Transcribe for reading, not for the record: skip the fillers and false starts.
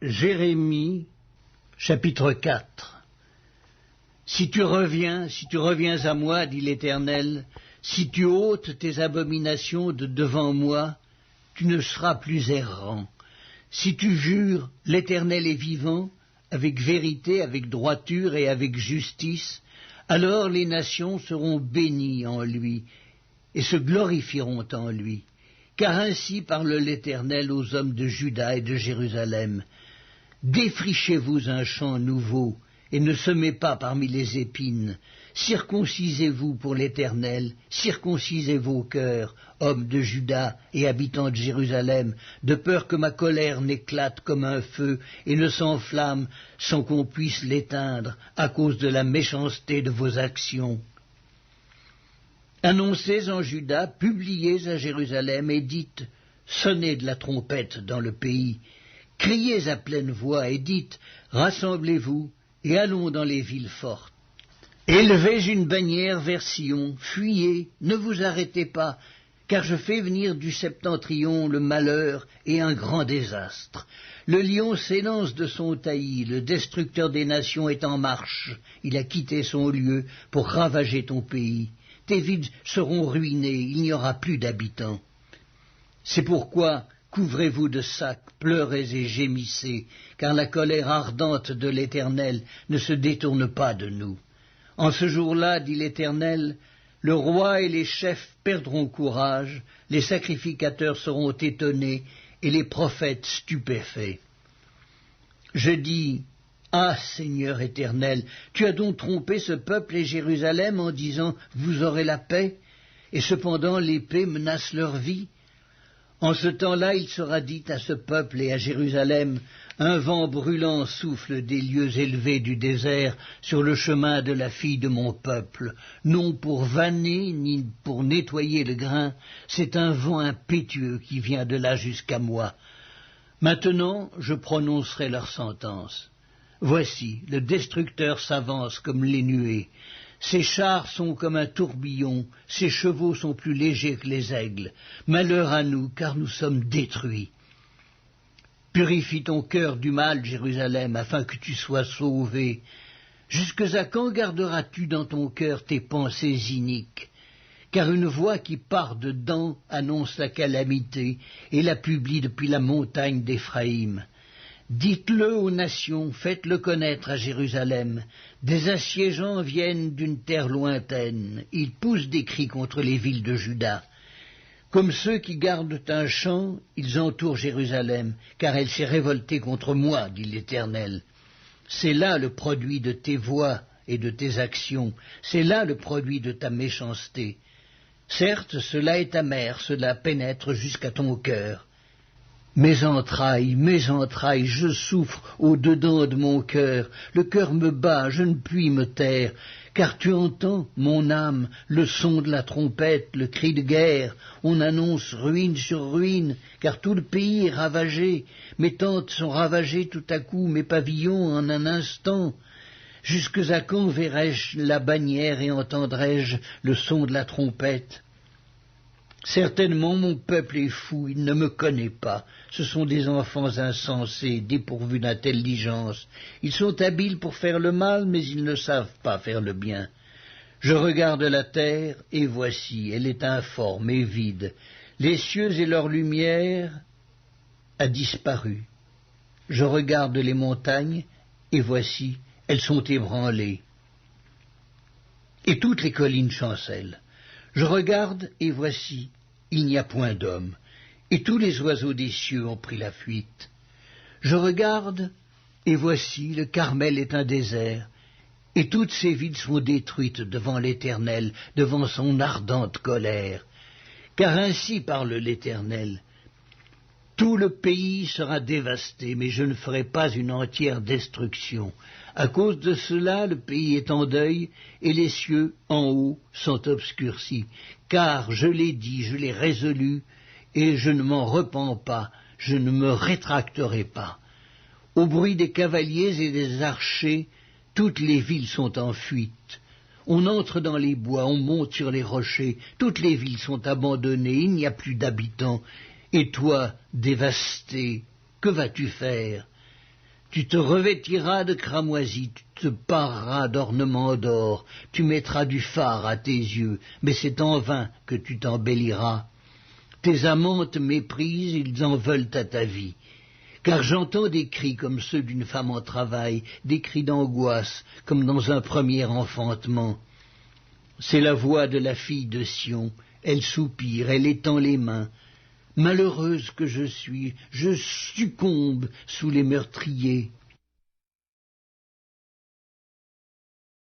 Jérémie, chapitre 4. Si tu reviens à moi, dit l'Éternel, si tu ôtes tes abominations de devant moi, tu ne seras plus errant. Si tu jures, l'Éternel est vivant, avec vérité, avec droiture et avec justice, alors les nations seront bénies en lui et se glorifieront en lui. Car ainsi parle l'Éternel aux hommes de Juda et de Jérusalem. Défrichez-vous un champ nouveau, et ne semez pas parmi les épines. Circoncisez-vous pour l'Éternel, circoncisez vos cœurs, hommes de Juda et habitants de Jérusalem, de peur que ma colère n'éclate comme un feu et ne s'enflamme sans qu'on puisse l'éteindre à cause de la méchanceté de vos actions. Annoncez en Juda, publiez à Jérusalem et dites, sonnez de la trompette dans le pays, criez à pleine voix et dites, rassemblez-vous et allons dans les villes fortes. Élevez une bannière vers Sion, fuyez, ne vous arrêtez pas, car je fais venir du septentrion le malheur et un grand désastre. Le lion s'élance de son taillis, le destructeur des nations est en marche, il a quitté son lieu pour ravager ton pays. Tes villes seront ruinées, il n'y aura plus d'habitants. C'est pourquoi couvrez-vous de sacs, pleurez et gémissez, car la colère ardente de l'Éternel ne se détourne pas de nous. En ce jour-là, dit l'Éternel, le roi et les chefs perdront courage, les sacrificateurs seront étonnés et les prophètes stupéfaits. Je dis, ah, Seigneur éternel, tu as donc trompé ce peuple et Jérusalem en disant « Vous aurez la paix » et cependant l'épée menace leur vie. En ce temps-là, il sera dit à ce peuple et à Jérusalem « Un vent brûlant souffle des lieux élevés du désert sur le chemin de la fille de mon peuple, non pour vanner ni pour nettoyer le grain, c'est un vent impétueux qui vient de là jusqu'à moi. Maintenant, je prononcerai leur sentence. Voici, le destructeur s'avance comme les nuées. Ses chars sont comme un tourbillon, ses chevaux sont plus légers que les aigles. Malheur à nous, car nous sommes détruits. Purifie ton cœur du mal, Jérusalem, afin que tu sois sauvé. Jusque à quand garderas-tu dans ton cœur tes pensées iniques? Car une voix qui part dedans annonce la calamité, et la publie depuis la montagne d'Éphraïm. Dites-le aux nations, faites-le connaître à Jérusalem. Des assiégeants viennent d'une terre lointaine, ils poussent des cris contre les villes de Juda. Comme ceux qui gardent un champ, ils entourent Jérusalem, car elle s'est révoltée contre moi, dit l'Éternel. C'est là le produit de tes voix et de tes actions, c'est là le produit de ta méchanceté. Certes, cela est amer, cela pénètre jusqu'à ton cœur. Mes entrailles, je souffre au-dedans de mon cœur, le cœur me bat, je ne puis me taire, car tu entends, mon âme, le son de la trompette, le cri de guerre, on annonce ruine sur ruine, car tout le pays est ravagé, mes tentes sont ravagées tout à coup, mes pavillons en un instant. Jusque à quand verrai-je la bannière et entendrai-je le son de la trompette? Certainement mon peuple est fou, il ne me connaît pas. Ce sont des enfants insensés, dépourvus d'intelligence. Ils sont habiles pour faire le mal, mais ils ne savent pas faire le bien. Je regarde la terre, et voici, elle est informe et vide. Les cieux et leur lumière a disparu. Je regarde les montagnes, et voici, elles sont ébranlées. Et toutes les collines chancellent. Je regarde, et voici, il n'y a point d'homme, et tous les oiseaux des cieux ont pris la fuite. Je regarde, et voici, le Carmel est un désert, et toutes ses villes sont détruites devant l'Éternel, devant son ardente colère. Car ainsi parle l'Éternel, tout le pays sera dévasté, mais je ne ferai pas une entière destruction. À cause de cela, le pays est en deuil, et les cieux, en haut, sont obscurcis. Car je l'ai dit, je l'ai résolu, et je ne m'en repens pas, je ne me rétracterai pas. Au bruit des cavaliers et des archers, toutes les villes sont en fuite. On entre dans les bois, on monte sur les rochers, toutes les villes sont abandonnées, il n'y a plus d'habitants. Et toi, dévasté, que vas-tu faire? Tu te revêtiras de cramoisi, tu te pareras d'ornements d'or, tu mettras du fard à tes yeux, mais c'est en vain que tu t'embelliras. Tes amants te méprisent, ils en veulent à ta vie. Car j'entends des cris comme ceux d'une femme en travail, des cris d'angoisse, comme dans un premier enfantement. C'est la voix de la fille de Sion, elle soupire, elle étend les mains. Malheureuse que je suis, je succombe sous les meurtriers.